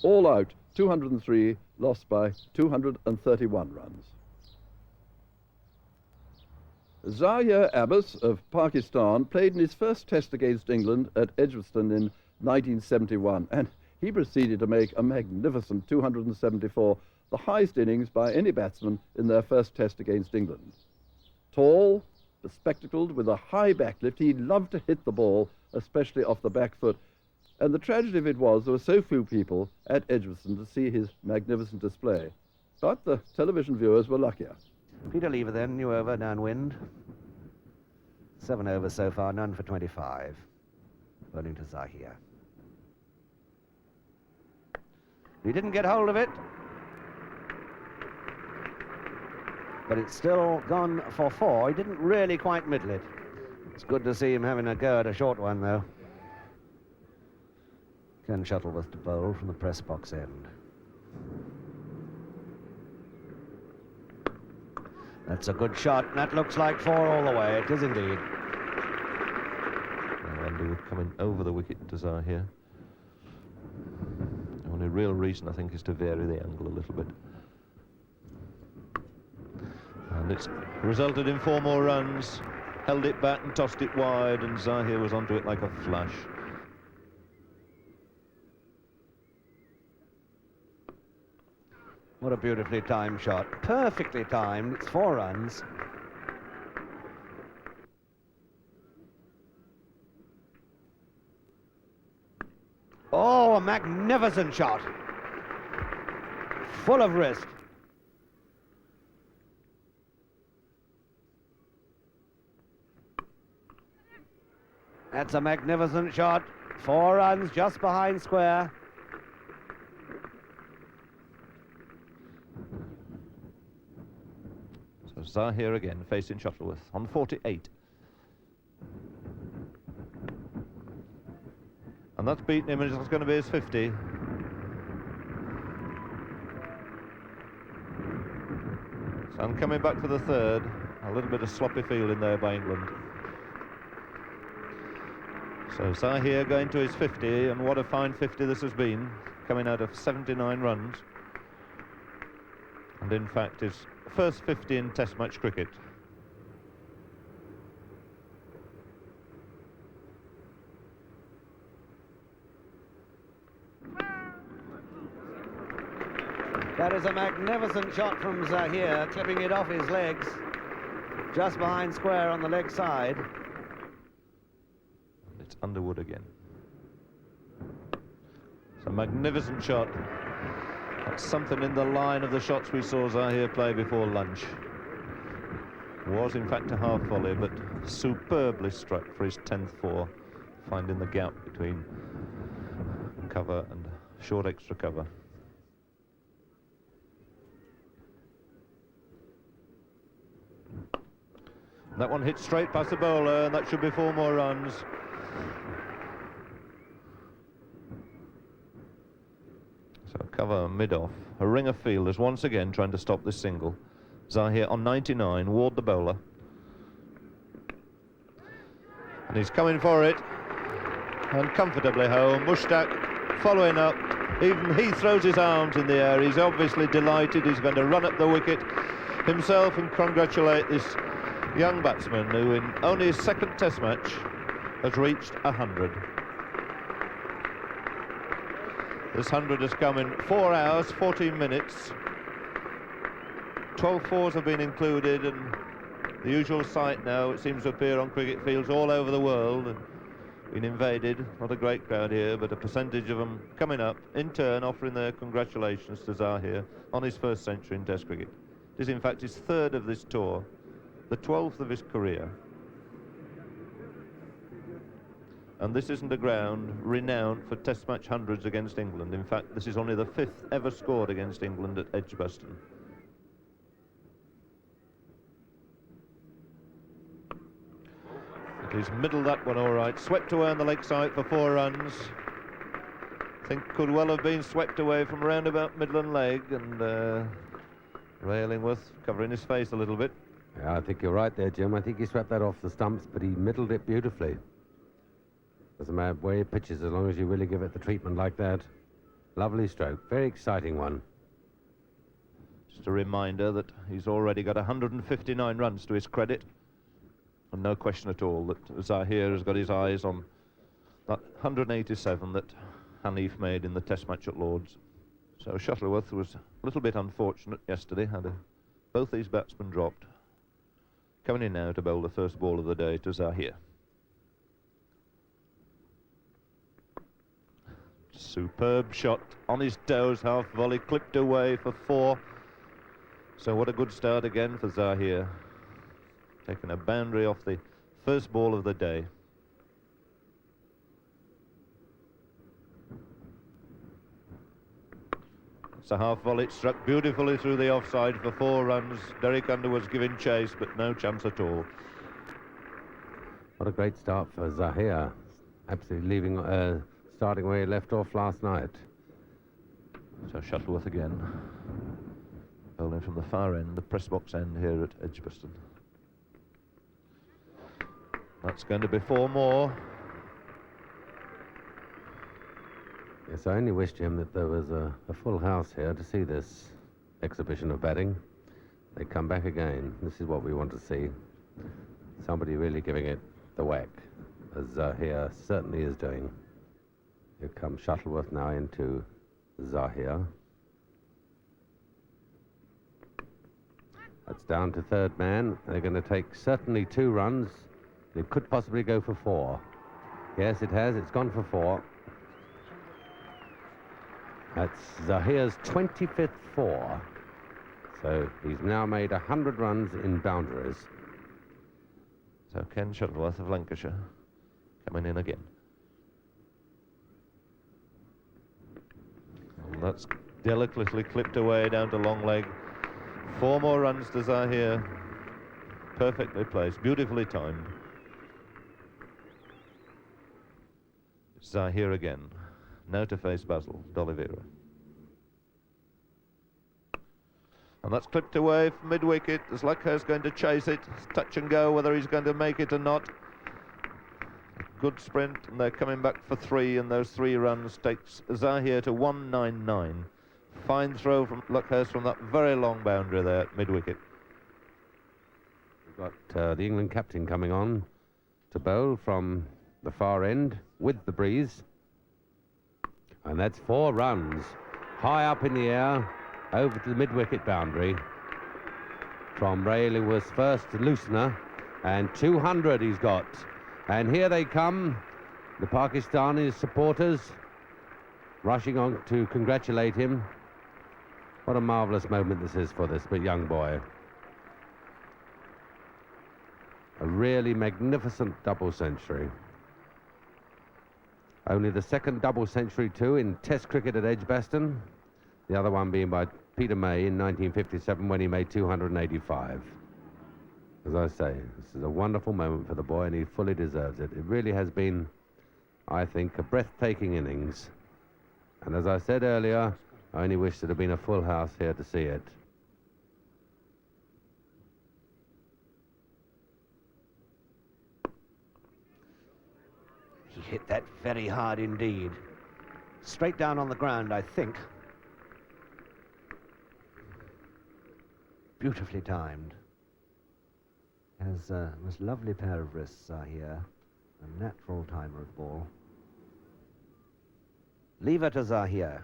All out, 203, lost by 231 runs. ZAHEER ABBAS of Pakistan played in his first test against England at Edgbaston in 1971, and he proceeded to make a magnificent 274, the highest innings by any batsman in their first test against England. Tall, bespectacled, with a high backlift, he loved to hit the ball, especially off the back foot, and the tragedy of it was there were so few people at Edgbaston to see his magnificent display. But the television viewers were luckier. Peter Lever then, new over, downwind. 7 overs so far, none for 25. Bowling to ZAHEER. He didn't get hold of it, but it's still gone for 4. He didn't really quite middle it. It's good to see him having a go at a short one, though. Ken Shuttleworth to bowl from the press box end. That's a good shot. That looks like 4 all the way. It is indeed. Andy coming over the wicket to ZAHEER. The only real reason, I think, is to vary the angle a little bit. And it's resulted in 4 more runs. Held it back and tossed it wide, and ZAHEER was onto it like a flash. What a beautifully timed shot. Perfectly timed. It's 4 runs. Oh, a magnificent shot. Full of risk. That's a magnificent shot. 4 runs just behind square. ZAHEER again, facing Shuttleworth on 48. And that's beaten him, and it's going to be his 50. So I'm coming back for the 3rd. A little bit of sloppy fielding there by England. So ZAHEER going to his 50, and what a fine 50 this has been, coming out of 79 runs. And in fact, his first 50 in Test match cricket. That is a magnificent shot from ZAHEER, clipping it off his legs, just behind square on the leg side. It's Underwood again. It's a magnificent shot. That's something in the line of the shots we saw ZAHEER play before lunch. Was in fact a half volley, but superbly struck for his 10th 4, finding the gap between cover and short extra cover. That one hit straight past the bowler, and that should be 4 more runs. So cover mid-off. A ring of fielders once again trying to stop this single. ZAHEER on 99, Ward the bowler. And he's coming for it. And comfortably home. Mushtaq following up. Even he throws his arms in the air. He's obviously delighted. He's going to run up the wicket himself and congratulate this young batsman who in only his 2nd test match has reached 100. This 100 has come in 4 hours, 14 minutes. 12 4s have been included, and the usual sight now, it seems to appear on cricket fields all over the world and been invaded. Not a great crowd here, but a percentage of them coming up, in turn offering their congratulations to ZAHEER on his 1st century in Test cricket. It is in fact his 3rd of this tour, the 12th of his career. And this isn't a ground renowned for Test match 100s against England. In fact, this is only the 5th ever scored against England at Edgbaston. He's middled that one all right. Swept away on the leg side for 4 runs. I think could well have been swept away from round about Midland leg, and Ray Illingworth covering his face a little bit. Yeah, I think you're right there, Jim. I think he swept that off the stumps, but he middled it beautifully. Doesn't matter where he pitches, as long as you really give it the treatment like that. Lovely stroke, very exciting one. Just a reminder that he's already got 159 runs to his credit. And no question at all that ZAHEER has got his eyes on that 187 that Hanif made in the test match at Lord's. So Shuttleworth was a little bit unfortunate yesterday, both these batsmen dropped. Coming in now to bowl the first ball of the day to ZAHEER. Superb shot on his toes, half volley, clipped away for 4. So what a good start again for ZAHEER. Taking a boundary off the first ball of the day. It's a half volley, struck beautifully through the offside for 4 runs. Derek Underwood's giving chase, but no chance at all. What a great start for ZAHEER. Absolutely starting where he left off last night. So Shuttleworth again. Bowling from the far end, the press box end here at EDGBASTON. That's going to be 4 more. Yes, I only wished him that there was a full house here to see this exhibition of batting. They come back again. This is what we want to see. Somebody really giving it the whack, as ZAHEER certainly is doing. Here comes Shuttleworth now into ZAHEER. That's down to third man. They're going to take certainly 2 runs. It could possibly go for 4. Yes, it has. It's gone for 4. That's ZAHEER's 25th 4. So he's now made 100 runs in boundaries. So Ken Shuttleworth of Lancashire coming in again. And that's delicately clipped away down to long leg. 4 more runs to ZAHEER. Perfectly placed, beautifully timed. It's ZAHEER again. Now to face Basil D'Oliveira. And that's clipped away from mid-wicket. As Luckhurst's going to chase it. It's touch and go whether he's going to make it or not. Good sprint, and they're coming back for 3, and those 3 runs takes ZAHEER to 199. Fine throw from Luckhurst from that very long boundary there at mid-wicket. We've got the England captain coming on to bowl from the far end with the breeze. And that's 4 runs, high up in the air, over to the mid-wicket boundary. From Ray Illingworth's first loosener, and 200 he's got. And here they come, the Pakistani supporters, rushing on to congratulate him. What a marvellous moment this is for this young boy. A really magnificent double century. Only the 2nd double century too in Test cricket at EDGBASTON. The other one being by Peter May in 1957 when he made 285. As I say, this is a wonderful moment for the boy, and he fully deserves it. It really has been, I think, a breathtaking innings. And as I said earlier, I only wish there had been a full house here to see it. He hit that very hard indeed. Straight down on the ground, I think. Beautifully timed. Has a most lovely pair of wrists here. A natural timer of ball. Lever to ZAHEER.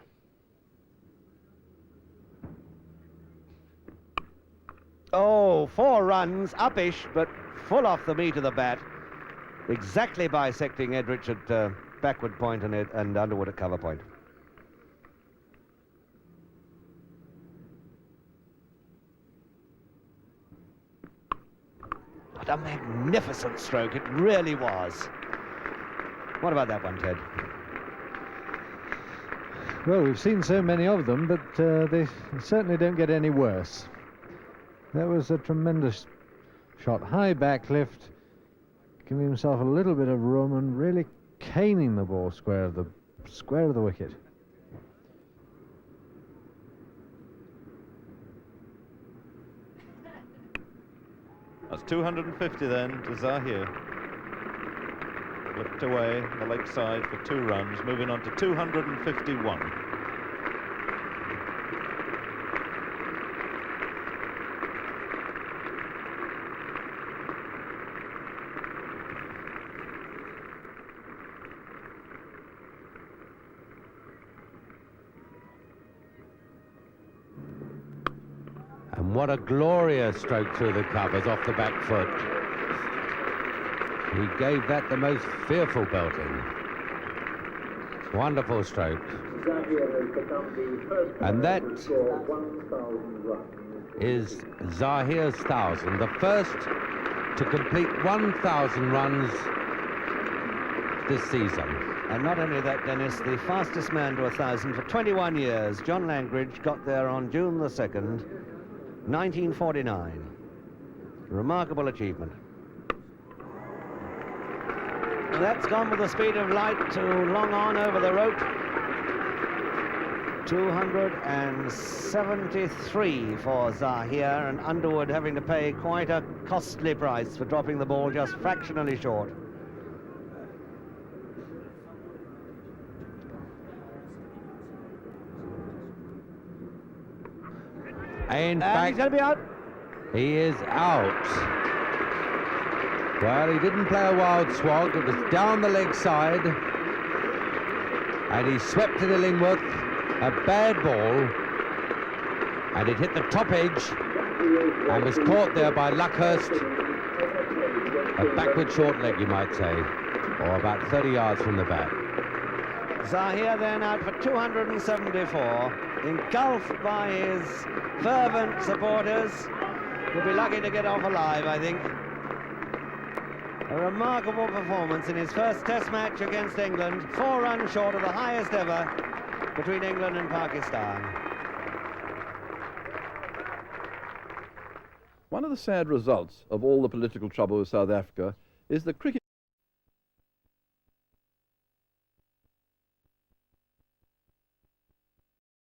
Oh, 4 runs, uppish, but full off the meat of the bat. Exactly bisecting Edrich at backward point and Underwood at cover point. What a magnificent stroke, it really was. What about that one, Ted? Well, we've seen so many of them, but they certainly don't get any worse. That was a tremendous shot. High back lift, giving himself a little bit of room and really caning the ball square of the wicket. That's 250 then to ZAHEER. Flipped away the leg side for 2 runs, moving on to 251. And what a glorious stroke through the covers off the back foot. He gave that the most fearful belting. Wonderful stroke. And that is Zaheer's 1,000, the first to complete 1,000 runs this season. And not only that, Dennis, the fastest man to 1,000 for 21 years. John Langridge got there on June the 2nd, 1949. Remarkable achievement. And that's gone with the speed of light to long on over the rope. 273 for Zaheer, and Underwood having to pay quite a costly price for dropping the ball just fractionally short. In And fact, he's going to be out. he is out. Well, he didn't play a wild swag. It was down the leg side. And he swept to the Illingworth. A bad ball. And it hit the top edge. And was caught there by Luckhurst. A backward short leg, you might say. Or about 30 yards from the bat. Zaheer then out for 274, engulfed by his fervent supporters. He'll be lucky to get off alive, I think. A remarkable performance in his first Test match against England, 4 runs short of the highest ever between England and Pakistan. One of the sad results of all the political trouble with South Africa is that cricket